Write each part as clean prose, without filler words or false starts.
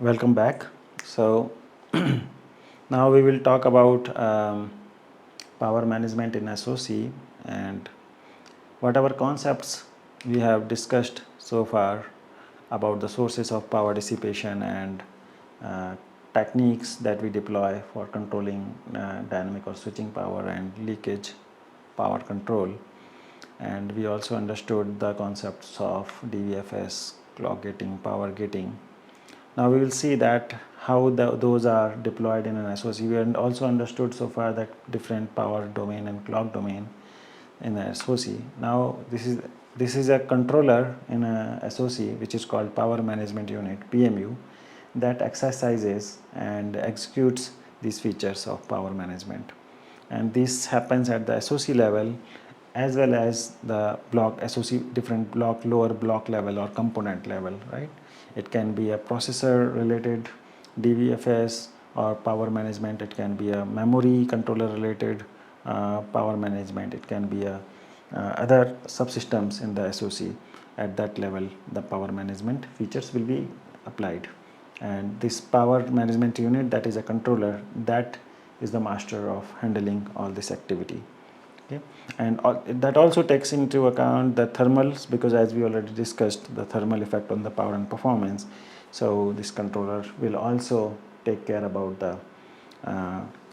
Welcome back. So now we will talk about power management in SoC and whatever concepts we have discussed so far about the sources of power dissipation and uh, techniques that we deploy for controlling dynamic or switching power and leakage power control. And we also understood the concepts of DVFS, clock gating, power gating. Now we will see that how those are deployed in an SoC. We also understood so far that different power domain and clock domain in a SoC. Now this is a controller in a SoC which is called Power Management Unit (PMU) that exercises and executes these features of power management. And this happens at the SoC level as well as the block SoC different block lower block level or component level, right? It can be a processor related DVFS or power management. It can be a memory controller related power management. It can be a other subsystems in the SoC. At that level the power management features will be applied, and this power management unit, that is a controller, that is the master of handling all this activity. Okay. And that also takes into account the thermals, because as we already discussed the thermal effect on the power and performance. So this controller will also take care about the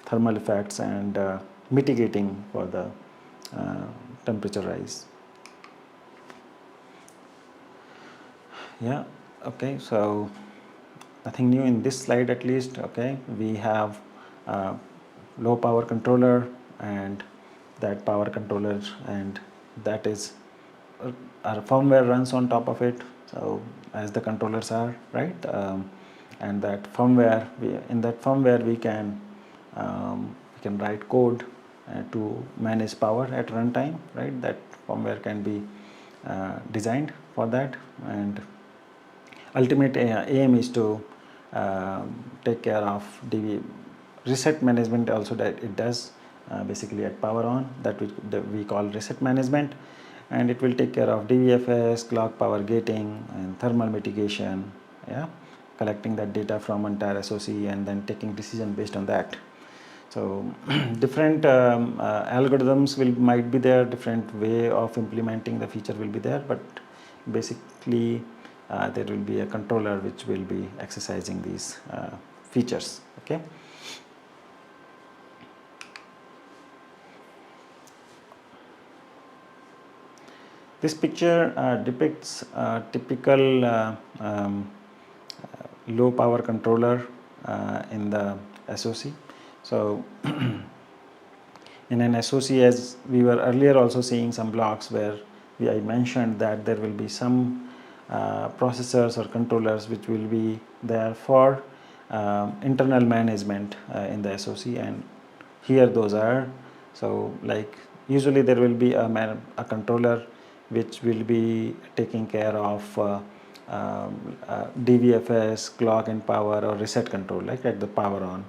thermal effects and mitigating for the temperature rise. Yeah, okay, so nothing new in this slide at least. Okay, we have low power controller and that power controller, and that is our firmware runs on top of it, so as the controllers are, right? And that firmware, in that firmware we can write code to manage power at runtime, right? That firmware can be designed for that, and ultimate aim is to take care of the reset management also that it does basically at power on, that we call reset management, and it will take care of DVFS, clock power gating and thermal mitigation, yeah, collecting that data from entire SoC and then taking decision based on that. So different algorithms might be there, different way of implementing the feature will be there, but basically there will be a controller which will be exercising these features. Okay. This picture depicts a typical low power controller in the SoC. So in an SoC, as we were earlier also seeing some blocks where I mentioned that there will be some processors or controllers which will be there for internal management in the SoC, and here those are. So like usually there will be a controller which will be taking care of DVFS, clock and power, or reset control, like at the power on,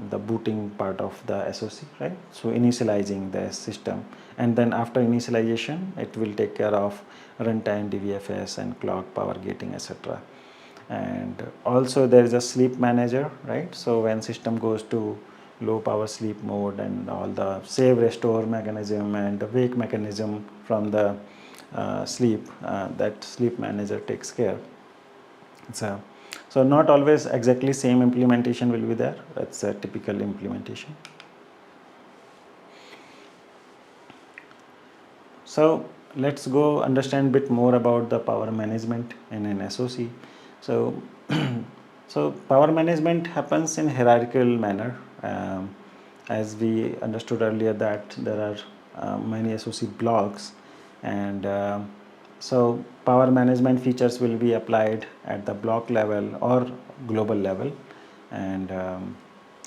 the booting part of the SoC, right? So initializing the system, and then after initialization it will take care of runtime DVFS and clock, power gating, etc. And also there is a sleep manager, right? So when system goes to low power sleep mode, and all the save restore mechanism and the wake mechanism from the sleep, that sleep manager takes care. So not always exactly same implementation will be there. That's a typical implementation. So let's go understand a bit more about the power management in an SoC. So so power management happens in hierarchical manner, as we understood earlier that there are many SoC blocks, and so power management features will be applied at the block level or global level, and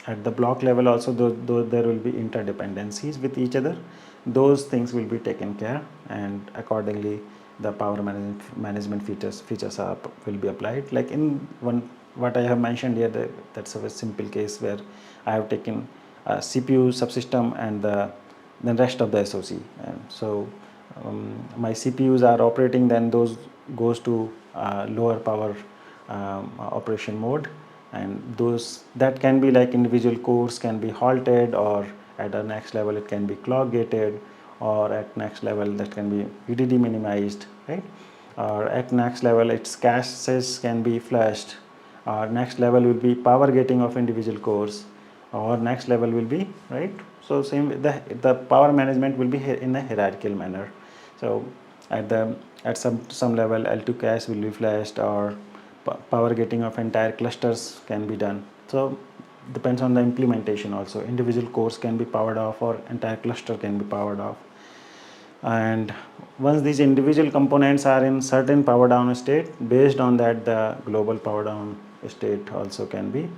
at the block level also though there will be interdependencies with each other, those things will be taken care, and accordingly the power management features will be applied. Like in what I have mentioned here, that's a very simple case where I have taken a CPU subsystem and the rest of the SoC, and so my CPUs are operating, then those goes to lower power operation mode, and those that can be like individual cores can be halted, or at the next level it can be clock gated, or at next level that can be VDD minimized, right? Or at next level its caches can be flashed, or next level will be power gating of individual cores, or next level will be, right? So same, the power management will be in a hierarchical manner. So at some level L2 cache will be flashed, or power gating of entire clusters can be done. So depends on the implementation also. Individual cores can be powered off, or entire cluster can be powered off. And once these individual components are in certain power down state, based on that the global power down state also can be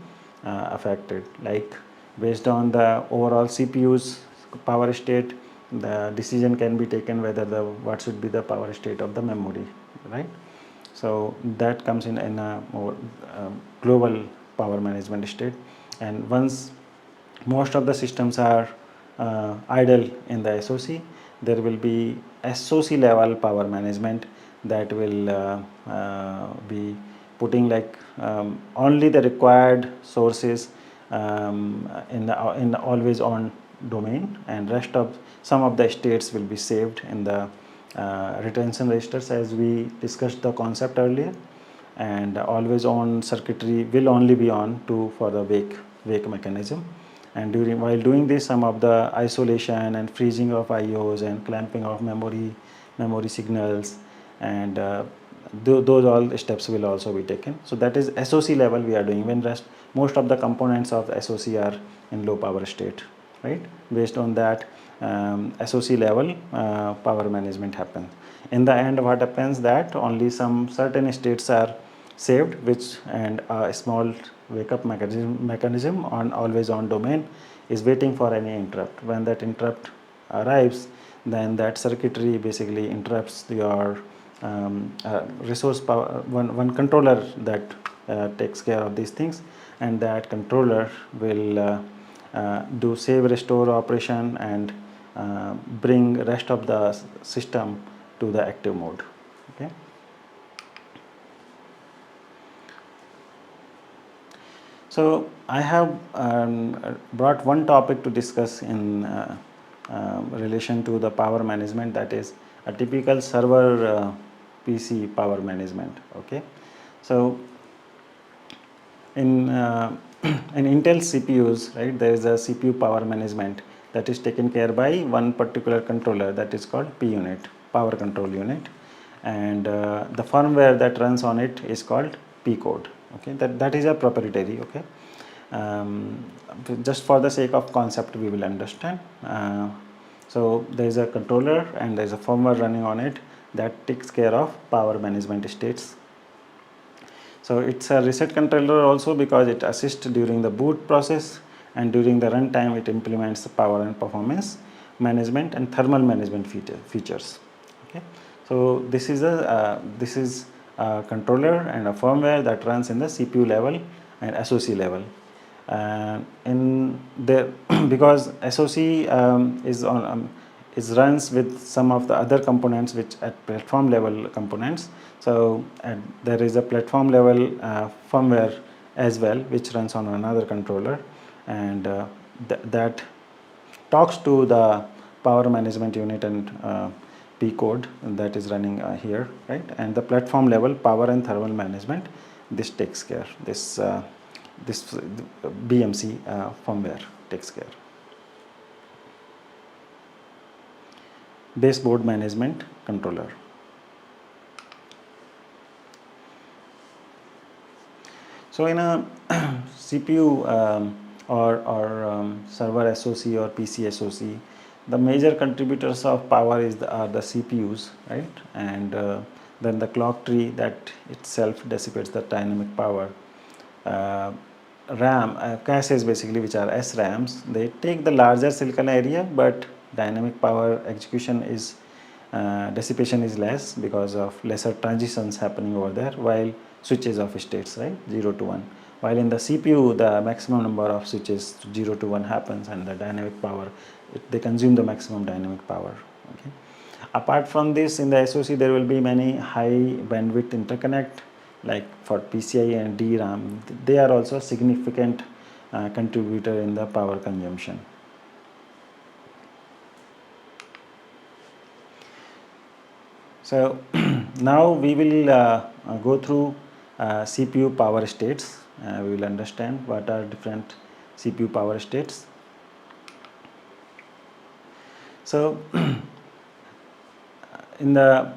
affected. Like based on the overall CPU's power state, the decision can be taken whether what should be the power state of the memory, right? So that comes in a more global power management state. And once most of the systems are idle in the SoC, there will be SoC level power management that will be putting like only the required sources in the always on domain, and rest of some of the states will be saved in the retention registers, as we discussed the concept earlier. And always on circuitry will only be on for the wake mechanism. And while doing this, some of the isolation and freezing of IOs and clamping of memory signals, and those all steps will also be taken. So that is SoC level we are doing, when most of the components of the SoC are in low power state, right? Based on that SoC level power management happens. In the end, what happens that only some certain states are saved, and a small wake up mechanism on always on domain is waiting for any interrupt. When that interrupt arrives, then that circuitry basically interrupts your resource power. One controller that takes care of these things, and that controller will do save restore operation and bring rest of the system to the active mode. Okay. So I have brought one topic to discuss in relation to the power management, that is a typical server PC power management. Okay. So in in Intel CPUs, right, there is a CPU power management that is taken care by one particular controller that is called P unit, power control unit, and the firmware that runs on it is called P code. Okay, that is a proprietary. Okay, just for the sake of concept we will understand. So there is a controller and there is a firmware running on it that takes care of power management states. So it's a reset controller also, because it assists during the boot process, and during the runtime it implements the power and performance management and thermal management features. Okay, so this is a controller and a firmware that runs in the CPU level and SoC level. In the because SoC is runs with some of the other components which at platform level components. So there is a platform level firmware as well, which runs on another controller, and that talks to the power management unit and P code that is running here, right? And the platform level power and thermal management, this takes care. This BMC firmware takes care. Baseboard management controller. So in a CPU or server SoC or PC SoC, the major contributors of power are the CPUs, right? And then the clock tree that itself dissipates the dynamic power. RAM caches basically, which are SRAMs, they take the larger silicon area, but dynamic power execution is dissipation is less because of lesser transitions happening over there, while switches of states, right, 0 to 1. While in the CPU, the maximum number of switches 0 to 1 happens, and the dynamic power, they consume the maximum dynamic power. Okay. Apart from this, in the SoC there will be many high bandwidth interconnect like for PCI and DRAM, they are also a significant contributor in the power consumption. So now we will go through CPU power states. We will understand what are different CPU power states. So in the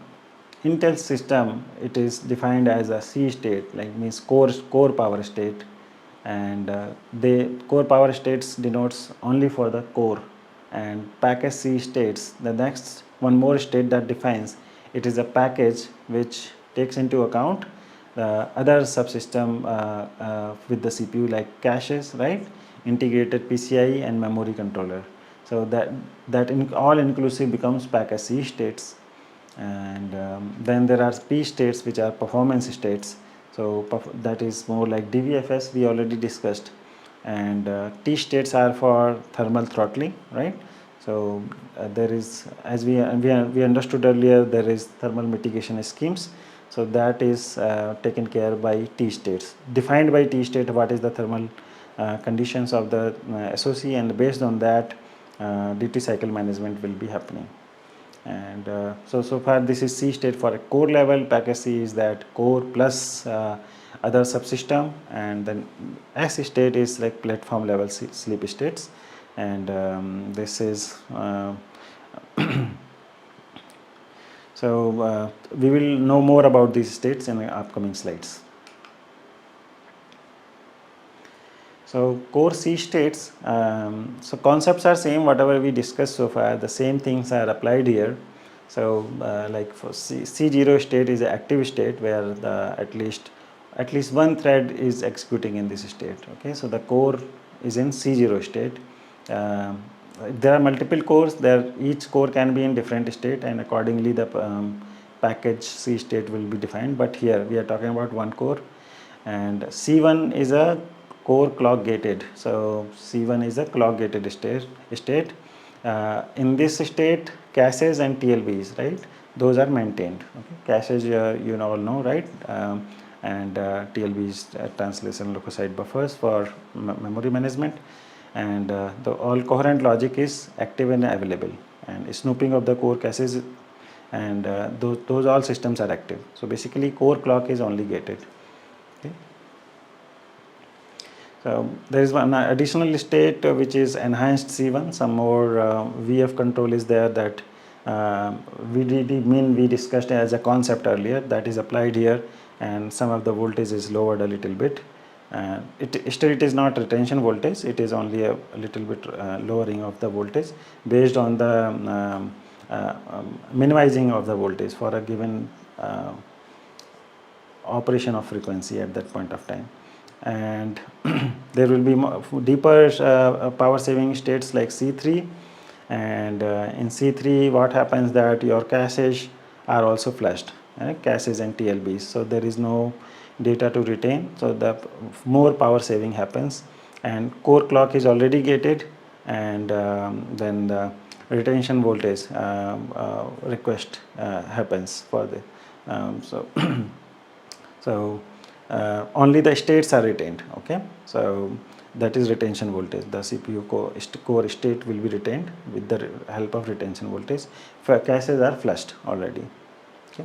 Intel system, it is defined as a C state, like means core power state, and the core power states denotes only for the core, and package C states the next one more state that defines it is a package which takes into account the other subsystem with the CPU, like caches, right, integrated PCI and memory controller. So that all inclusive becomes package C states. And then there are P states, which are performance states. So that is more like DVFS, we already discussed. And T states are for thermal throttling, right? So there is, as we understood earlier, there is thermal mitigation schemes. So that is taken care by T states. Defined by T state, what is the thermal conditions of the SoC, and based on that, duty cycle management will be happening. And so far this is C state for a core level. Package C is that core plus other subsystem, and then S state is like platform level sleep states, and this is so we will know more about these states in the upcoming slides. So core C states, so concepts are same, whatever we discussed so far, the same things are applied here. So like for C0 state is an active state where at least one thread is executing in this state. Okay, so the core is in C0 state. There are multiple cores, each core can be in different state, and accordingly the package C state will be defined. But here we are talking about one core, and C1 is a core clock gated. So C1 is a clock gated state. In this state, caches and TLBs, right, those are maintained. Okay? Caches you all know, right, and TLBs, translation leukocyte buffers for memory management, and the all coherent logic is active and available, and snooping of the core caches, and those all systems are active. So basically core clock is only gated. Okay. So there is one additional state which is enhanced C1. Some more VF control is there that we discussed as a concept earlier, that is applied here, and some of the voltage is lowered a little bit. It is not retention voltage, it is only a little bit lowering of the voltage based on the minimizing of the voltage for a given operation of frequency at that point of time. And there will be deeper power saving states like C3, and in C3 what happens that your caches are also flushed, caches and TLBs, so there is no data to retain, so the more power saving happens, and core clock is already gated, and then the retention voltage request happens for the so only the states are retained. Okay, so that is retention voltage. The CPU core state will be retained with the help of retention voltage. Caches are flushed already. Okay.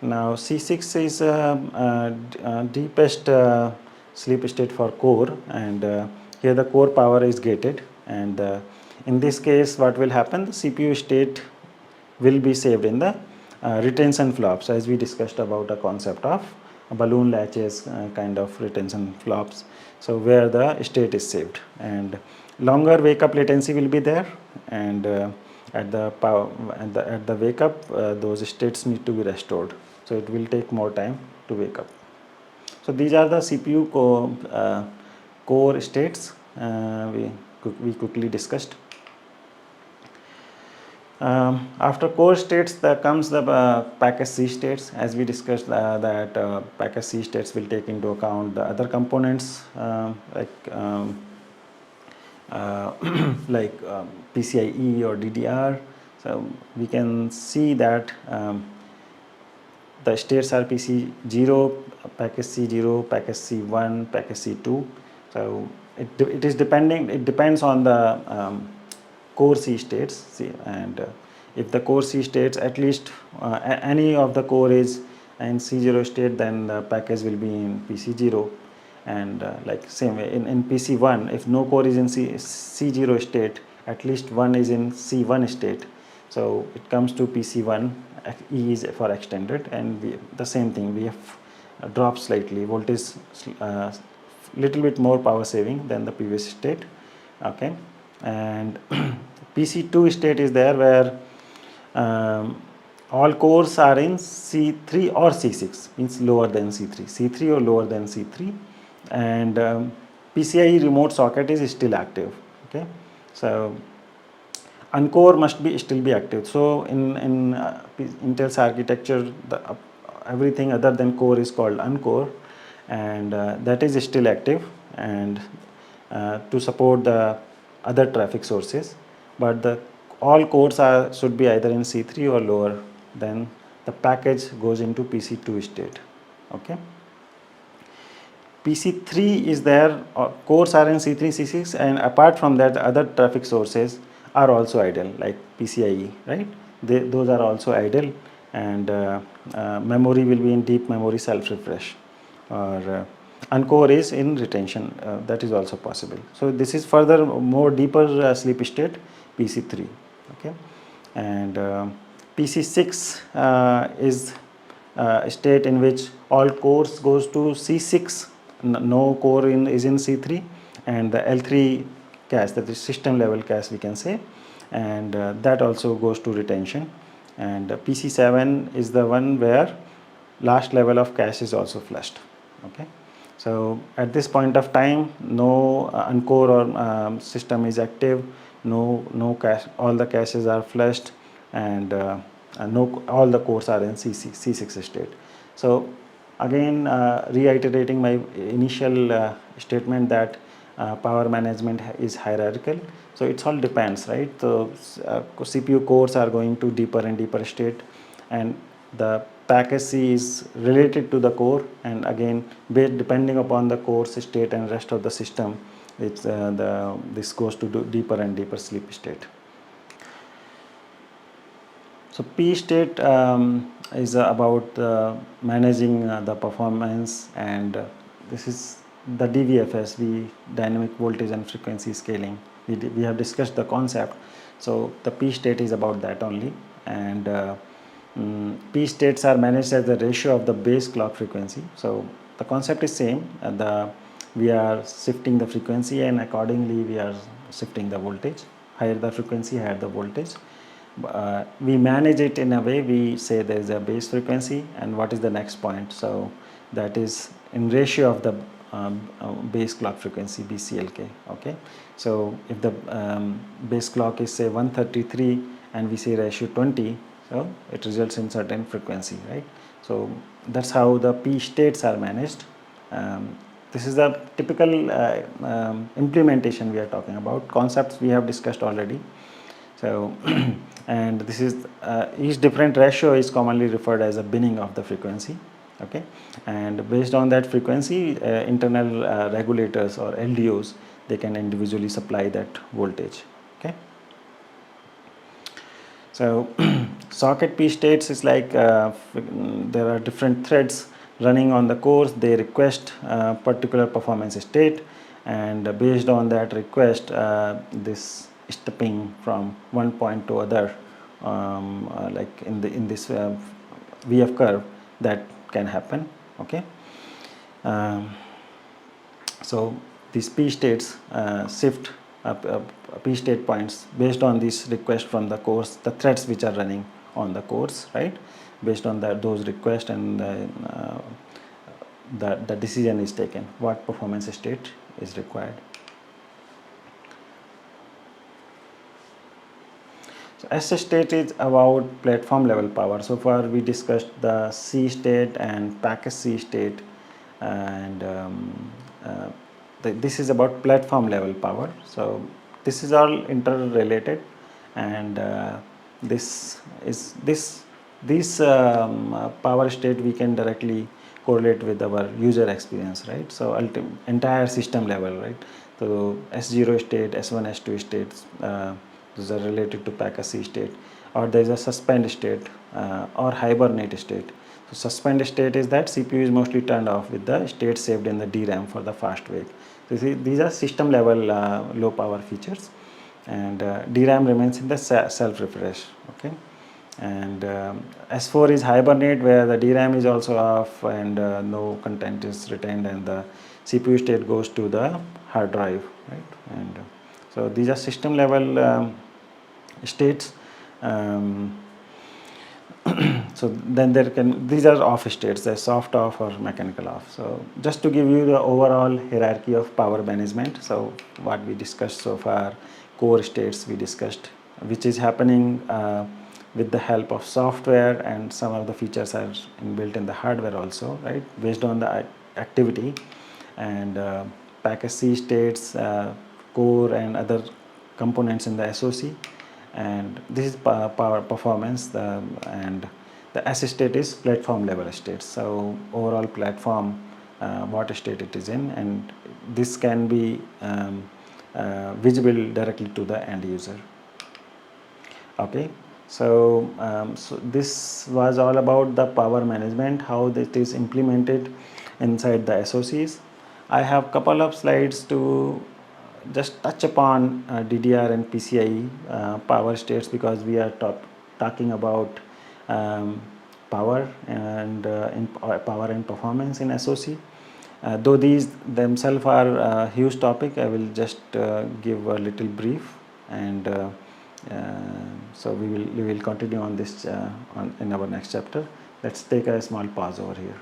Now C6 is deepest sleep state for core, and here the core power is gated, and in this case what will happen, the CPU state will be saved in the retention flops, as we discussed about a concept of balloon latches kind of retention flops, so where the state is saved, and longer wake up latency will be there, and at the wake up those states need to be restored, so it will take more time to wake up. So these are the CPU core states we quickly discussed. After core states, there comes the package C states. As we discussed that package C states will take into account the other components like PCIe or DDR. So we can see that the states are PC0, package C0, package C1, package C2. So it depends on the core C states, and if the core C states, at least any of the core is in C0 state, then the package will be in PC0. And like same way in PC1, if no core is in C0 state, at least one is in C1 state, so it comes to PC1. E is for extended, and the same thing, we have dropped slightly voltage, little bit more power saving than the previous state. Okay, and PC2 state is there where all cores are in C3 or C6, means lower than C3 or lower than C3, and PCIe remote socket is still active. Okay, so uncore must be still be active. So in Intel's architecture, everything other than core is called uncore, and that is still active, and to support the other traffic sources, but all cores should be either in C3 or lower, then the package goes into PC2 state. Okay, PC3 is there, cores are in C3, C6, and apart from that, other traffic sources are also idle, like PCIe, right? Those are also idle, and memory will be in deep memory self-refresh, or uncore is in retention, that is also possible. So this is further more deeper sleep state, PC3. Okay, and PC6 is a state in which all cores goes to C6, no core is in C3, and the L3 cache, that is system level cache we can say, and that also goes to retention. And PC7 is the one where last level of cache is also flushed. Okay, so at this point of time, no uncore or system is active, no cache, all the caches are flushed, and all the cores are in C6 state. So again, reiterating my initial statement that power management is hierarchical. So it all depends, right? So CPU cores are going to deeper and deeper state, and the package C is related to the core, and again, depending upon the core's state and rest of the system, this goes to deeper and deeper sleep state. So P state is about managing the performance, and this is the DVFS, dynamic voltage and frequency scaling. We have discussed the concept, so the P state is about that only, and P states are managed as the ratio of the base clock frequency. So the concept is same, we are shifting the frequency, and accordingly we are shifting the voltage. Higher the frequency, higher the voltage. We manage it in a way, we say there is a base frequency and what is the next point, so that is in ratio of the base clock frequency, BCLK. Okay, so if the base clock is say 133 and we say ratio 20, so it results in certain frequency, right? So that's how the P states are managed. This is the typical implementation we are talking about. Concepts we have discussed already. So and this is each different ratio is commonly referred as a binning of the frequency. Okay, and based on that frequency, internal regulators or LDOs, they can individually supply that voltage. Okay, so socket P states is like there are different threads running on the cores. They request particular performance state, and based on that request, this stepping from one point to other, like in this VF curve, that can happen. Okay, so these P states shift P state points based on this request from the cores, the threads which are running on the cores, right? Based on those requests, and the decision is taken what performance state is required. So S state is about platform level power. So far we discussed the C state and package C state, and this is about platform level power. So this is all interrelated, and this this power state we can directly correlate with our user experience, right? So entire system level, right? So S0 state, S1, S2 states, those are related to packet C state, or there is a suspend state or hibernate state. So suspend state is that CPU is mostly turned off with the state saved in the DRAM for the fast wake. So see, these are system level low power features, and DRAM remains in the self refresh. Okay, and S4 is hibernate, where the DRAM is also off and no content is retained, and the CPU state goes to the hard drive, right? And so these are system level states. Um, so then there can, these are off states, the soft off or mechanical off. So just to give you the overall hierarchy of power management, so what we discussed so far, core states we discussed, which is happening with the help of software, and some of the features are inbuilt in the hardware also, right, based on the activity. And package C states, core and other components in the SoC, and this is power performance, and the S state is platform level state. So overall platform, what state it is in, and this can be visible directly to the end user. Okay, so so this was all about the power management, how it is implemented inside the SoCs. I have couple of slides to just touch upon DDR and PCIe power states, because we are talking about power and power and performance in SoC. Though these themselves are a huge topic, I will just give a little brief, and so we will continue on this in our next chapter. Let's take a small pause over here.